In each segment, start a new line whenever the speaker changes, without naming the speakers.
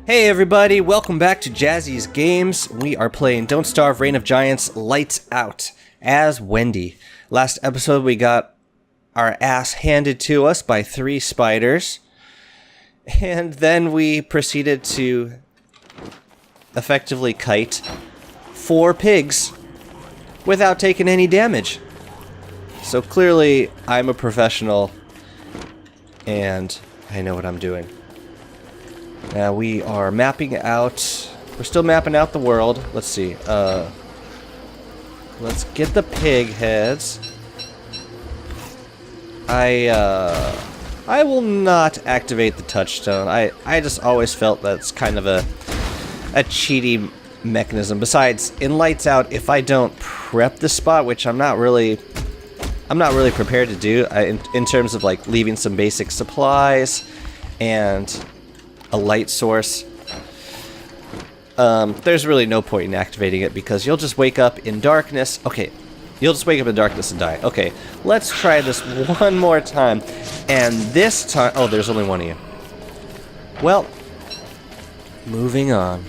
Hey everybody, welcome back to Jazzy's Games. We are playing Don't Starve Reign of Giants Lights Out as Wendy. Last episode we got our ass handed to us by 3 spiders. And then we proceeded to effectively kite 4 pigs without taking any damage. So clearly I'm a professional and I know what I'm doing. Now we are mapping out, we're still mapping out the world. Let's see, let's get the pig heads. I will not activate the touchstone. I just always felt that's kind of a cheaty mechanism. Besides, in Lights Out, if I don't prep the spot, which I'm not really prepared to do, in terms of like leaving some basic supplies and a light source, there's really no point in activating it because you'll just wake up in darkness. Okay, you'll just wake up in darkness and die. Okay, let's try this one more time. And this time, oh, there's only one of you. Well, moving on.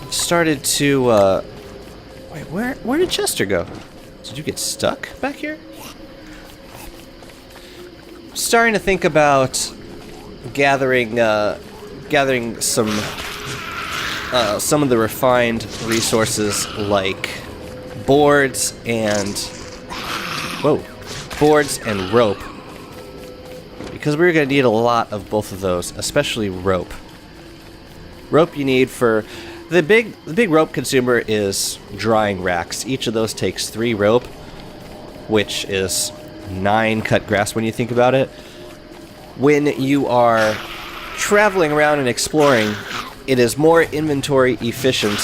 Started to, wait, where did Chester go? Did you get stuck back here? Starting to think about gathering some of the refined resources like boards and rope, because we're going to need a lot of both of those, especially rope. Rope you need for the big rope consumer is drying racks. Each of those takes 3 rope, which is 9 cut grass when you think about it. When you are traveling around and exploring, it is more inventory efficient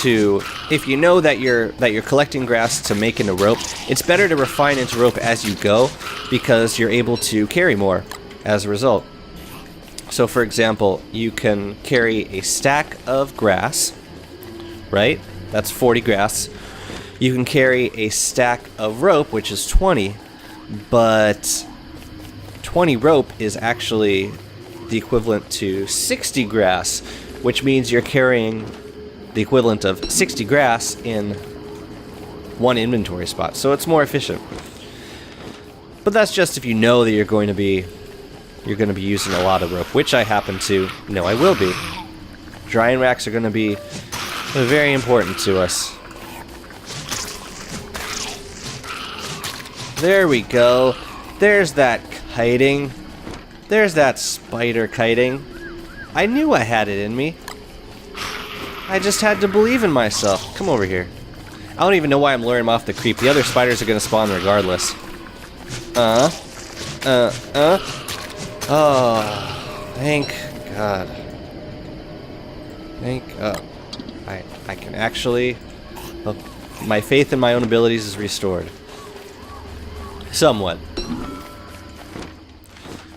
to, if you know that you're collecting grass to make into rope, it's better to refine into rope as you go because you're able to carry more as a result. So for example, you can carry a stack of grass, right? That's 40 grass. You can carry a stack of rope, which is 20. But 20 rope is actually the equivalent to 60 grass, which means you're carrying the equivalent of 60 grass in 1 inventory spot. So it's more efficient. But that's just if you know that you're going to be using a lot of rope, which I happen to know I will be. Drying racks are going to be very important to us. There we go. There's that kiting. There's that spider kiting. I knew I had it in me. I just had to believe in myself. Come over here. I don't even know why I'm luring him off the creep. The other spiders are going to spawn regardless. Oh, thank God. I can actually... Oh, my faith in my own abilities is restored. Somewhat.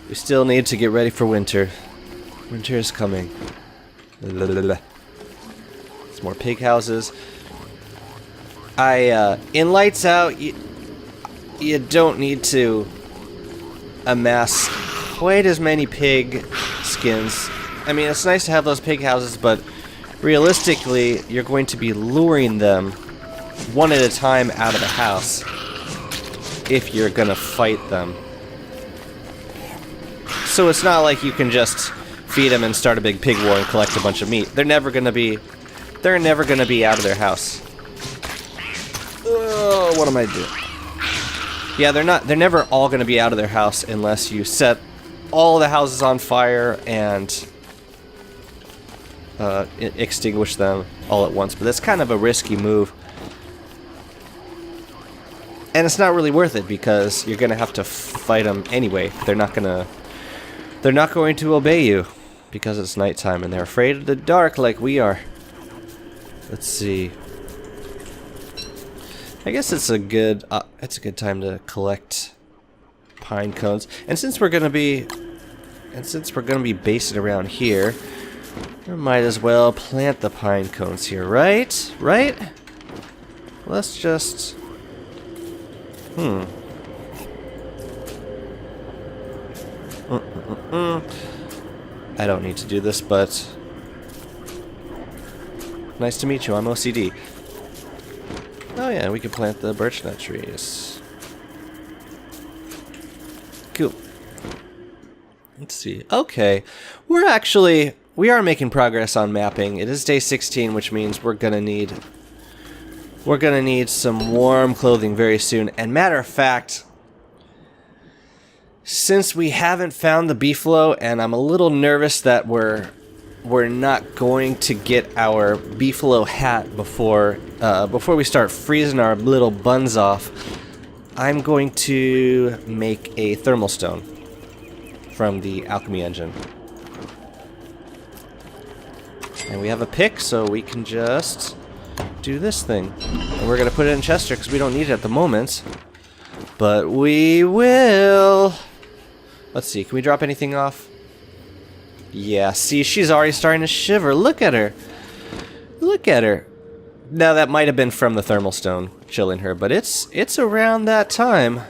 We still need to get ready for winter. Winter is coming. It's more pig houses. In Lights Out, you don't need to amass quite as many pig skins. I mean, it's nice to have those pig houses, but realistically, you're going to be luring them one at a time out of the house if you're gonna fight them. So it's not like you can just feed them and start a big pig war and collect a bunch of meat. They're never gonna be out of their house. Oh, what am I doing? Yeah, they're never all gonna be out of their house unless you set all the houses on fire and extinguish them all at once. But that's kind of a risky move. And it's not really worth it because you're gonna have to fight them anyway. They're not going to obey you because it's nighttime and they're afraid of the dark like we are. Let's see. I guess it's a good time to collect pine cones. And since we're gonna be basing around here, we might as well plant the pine cones here, right? Right? Let's just I don't need to do this, but nice to meet you. I'm OCD. Oh yeah, we can plant the birch nut trees. Cool. Let's see. Okay, we are making progress on mapping. It is day 16, which means we're gonna need some warm clothing very soon. And matter of fact, since we haven't found the beefalo, and I'm a little nervous that we're not going to get our beefalo hat before we start freezing our little buns off, I'm going to make a thermal stone from the alchemy engine. And we have a pick, so we can just do this thing. And we're going to put it in Chester because we don't need it at the moment. But we will. Let's see, can we drop anything off? Yeah, see, she's already starting to shiver. Look at her. Look at her. Now, that might have been from the thermal stone chilling her, but it's around that time.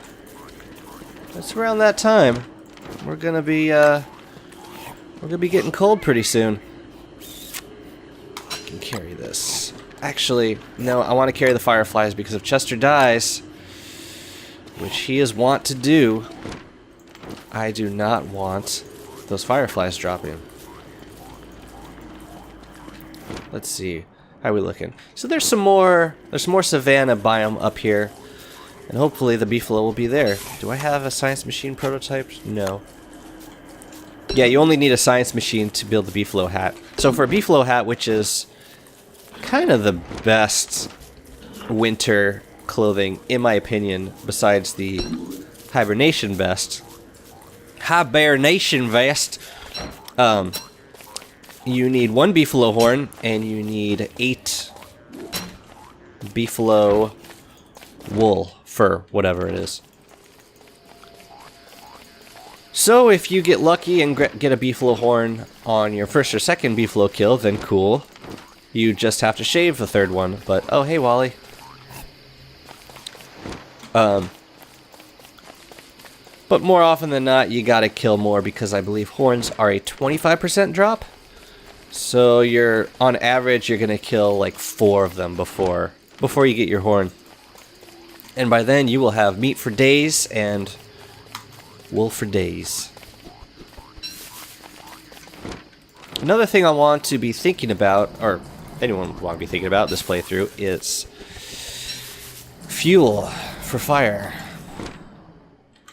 It's around that time. We're gonna be getting cold pretty soon. I can carry this. Actually, no, I want to carry the fireflies because if Chester dies, which he is wont to do, I do not want those fireflies dropping. Let's see. How are we looking? So there's some more savanna biome up here. And hopefully the beefalo will be there. Do I have a science machine prototype? No. Yeah, you only need a science machine to build the beefalo hat. So for a beefalo hat, which is kind of the best winter clothing, in my opinion, besides the hibernation vest, you need 1 beefalo horn, and you need 8 beefalo wool, fur, whatever it is. So if you get lucky and get a beefalo horn on your first or second beefalo kill, then cool. You just have to shave the 3rd one. But, oh, hey, Wally. But more often than not, you gotta kill more because I believe horns are a 25% drop. So on average, you're gonna kill like 4 of them before you get your horn. And by then, you will have meat for days and wool for days. Another thing I want to be thinking about, or anyone would want to be thinking about this playthrough, is fuel for fire.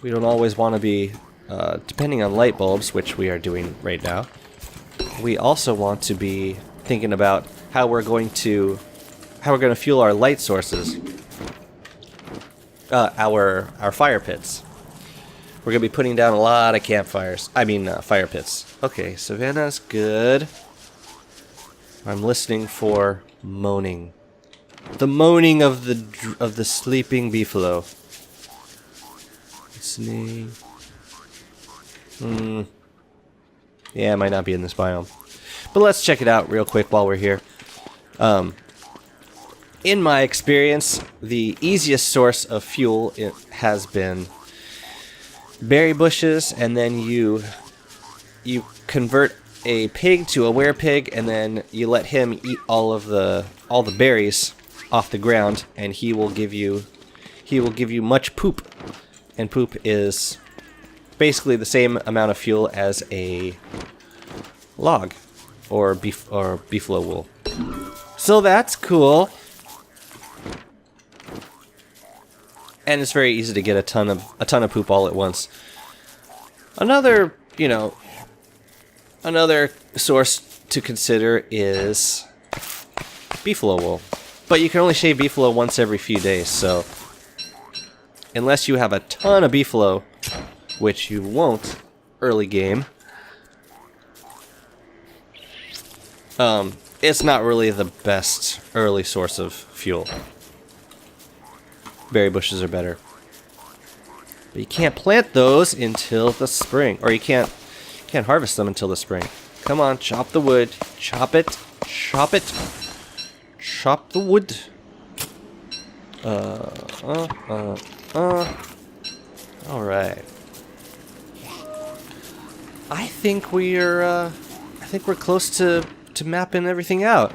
We don't always want to be depending on light bulbs, which we are doing right now. We also want to be thinking about how we're going to fuel our light sources, our fire pits. We're going to be putting down a lot of campfires. Fire pits. Okay, Savannah's good. I'm listening for moaning. The moaning of the sleeping beefalo. Listening. Yeah, it might not be in this biome. But let's check it out real quick while we're here. In my experience, the easiest source of fuel has been berry bushes, and then you convert a pig to a werepig, and then you let him eat all the berries off the ground, and he will give you much poop. And poop is basically the same amount of fuel as a log or beefalo wool. So that's cool. And it's very easy to get a ton of poop all at once. Another source to consider is beefalo wool. But you can only shave beefalo once every few days, so unless you have a ton of beefalo, which you won't early game, it's not really the best early source of fuel. Berry bushes are better. But you can't plant those until the spring. Or you can't harvest them until the spring. Come on, chop the wood. Chop it. Chop it. Chop the wood. Alright. I think we're close to mapping everything out,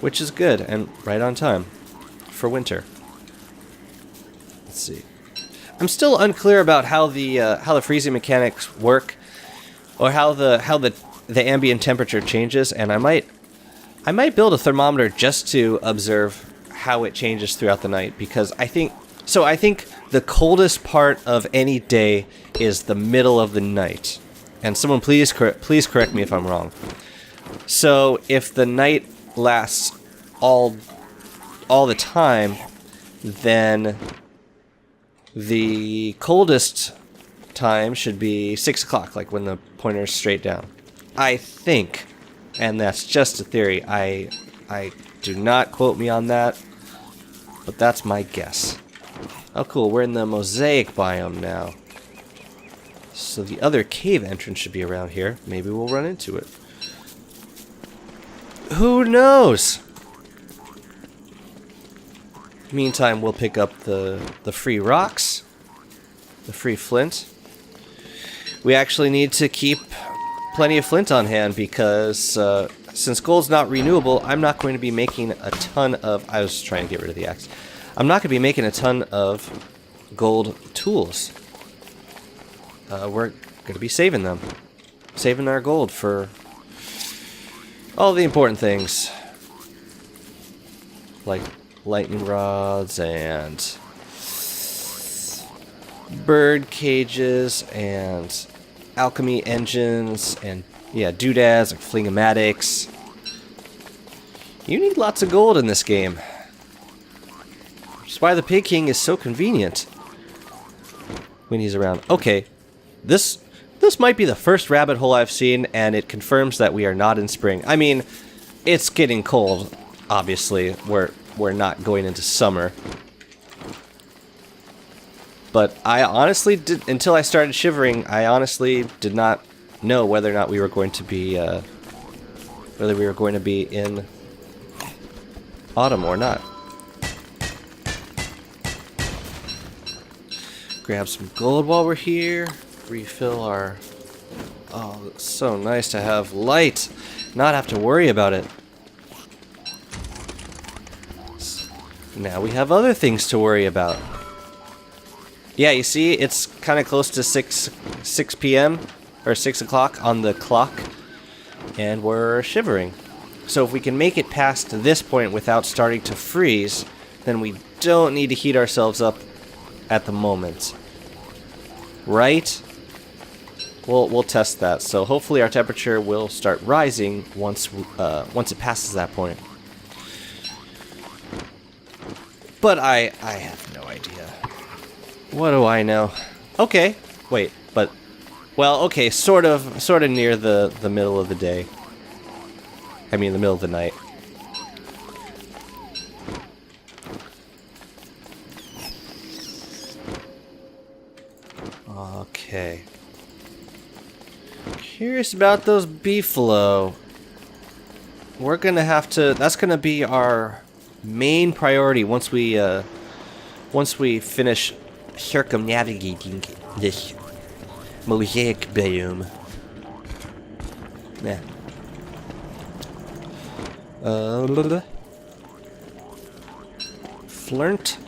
which is good and right on time for winter. Let's see. I'm still unclear about how the freezing mechanics work, or how the ambient temperature changes, and I might build a thermometer just to observe how it changes throughout the night, because I think the coldest part of any day is the middle of the night. And someone please correct me if I'm wrong. So if the night lasts all the time, then the coldest time should be 6 o'clock, like when the pointer's straight down. I think, and that's just a theory. I do not quote me on that, but that's my guess. Oh cool, we're in the mosaic biome now. So the other cave entrance should be around here. Maybe we'll run into it. Who knows? Meantime, we'll pick up the free rocks, the free flint. We actually need to keep plenty of flint on hand because since gold's not renewable, I'm not going to be making a ton of... I was trying to get rid of the axe. I'm not going to be making a ton of gold tools. We're going to be saving them. Saving our gold for all the important things. Like lightning rods and bird cages and alchemy engines and, yeah, doodads and flingamatics. You need lots of gold in this game. Which is why the Pig King is so convenient when he's around. Okay. This might be the first rabbit hole I've seen, and it confirms that we are not in spring. I mean, it's getting cold, obviously. We're not going into summer. But I honestly did, until I started shivering, I honestly did not know whether or not we were going to be in autumn or not. Grab some gold while we're here. Refill our... Oh, it's so nice to have light. Not have to worry about it. Now we have other things to worry about. Yeah, you see, it's kind of close to 6 p.m. or 6 o'clock on the clock, and we're shivering. So if we can make it past this point without starting to freeze, then we don't need to heat ourselves up at the moment. Right? We'll test that. So hopefully our temperature will start rising once it passes that point. But I have no idea. What do I know? Okay, wait, but well, okay, sort of near the middle of the day. I mean, the middle of the night. Okay. Curious about those beefalo. We're gonna have to. That's gonna be our main priority once we finish circumnavigating this mosaic biome. Yeah. Flint.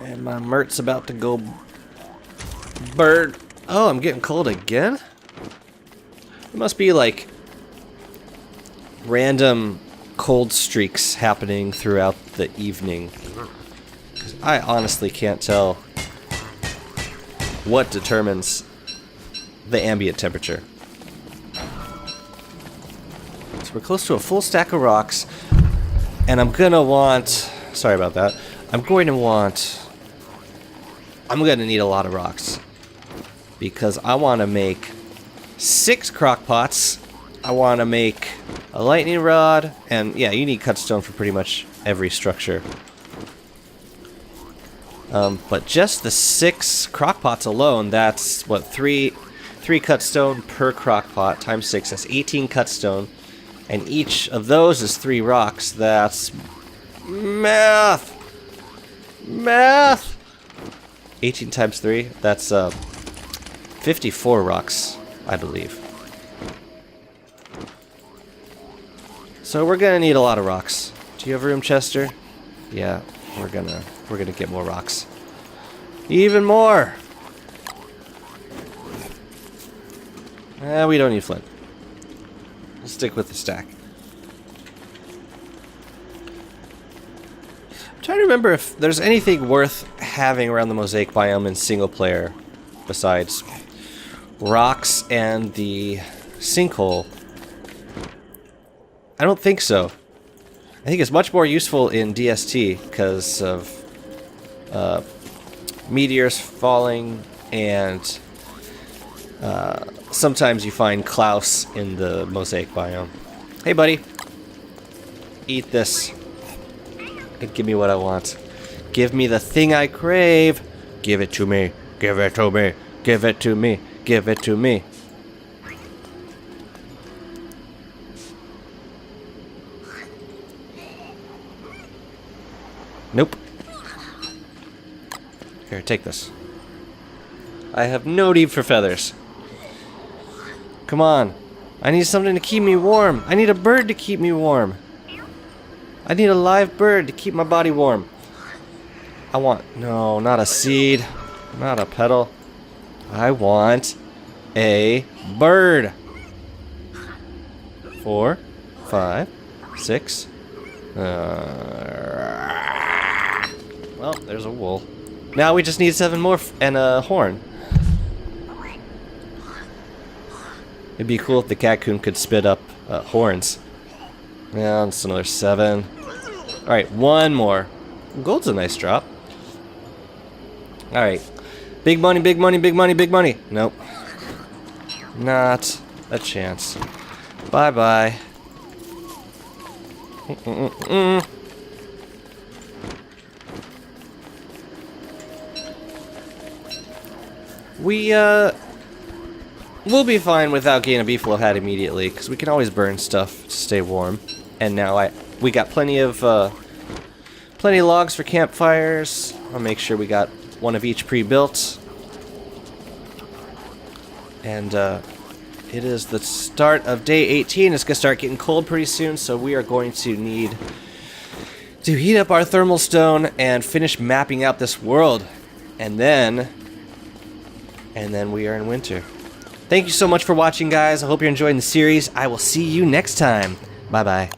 And my mert's about to go bird. Oh, I'm getting cold again? It must be like random cold streaks happening throughout the evening. 'Cause I honestly can't tell what determines the ambient temperature. So we're close to a full stack of rocks, and I'm gonna want... Sorry about that. I'm going to need a lot of rocks, because I want to make 6 crock pots. I want to make a lightning rod, and yeah, you need cut stone for pretty much every structure. But just the 6 crock pots alone, that's what, 3 cut stone per crock pot times 6. That's 18 cut stone, and each of those is 3 rocks. That's math. 18 times 3. That's 54 rocks, I believe. So we're gonna need a lot of rocks. Do you have room, Chester? Yeah, we're gonna get more rocks. Even more! We don't need flint. We'll stick with the stack. I'm trying to remember if there's anything worth having around the mosaic biome in single player besides rocks and the sinkhole. I don't think so. I think it's much more useful in DST because of meteors falling, and sometimes you find Klaus in the mosaic biome. Hey, buddy. Eat this. And give me what I want. Give me the thing I crave. Give it to me. Give it to me. Give it to me. Give it to me. Nope. Here, take this. I have no need for feathers. Come on. I need something to keep me warm. I need a bird to keep me warm. I need a live bird to keep my body warm. I want... No, not a seed. Not a petal. I want a bird. 4, 5, 6. Well, there's a wool. Now we just need 7 more and a horn. It'd be cool if the Catcoon could spit up horns. Yeah, it's another 7. Alright, 1 more. Gold's a nice drop. Alright. Big money, big money, big money, big money. Nope. Not a chance. Bye-bye. We'll be fine without getting a beefalo hat immediately, because we can always burn stuff to stay warm. And now we got plenty of logs for campfires. I'll make sure we got one of each pre-built. And it is the start of day 18. It's gonna start getting cold pretty soon, so we are going to need to heat up our thermal stone and finish mapping out this world. And then we are in winter. Thank you so much for watching, guys. I hope you're enjoying the series. I will see you next time. Bye-bye.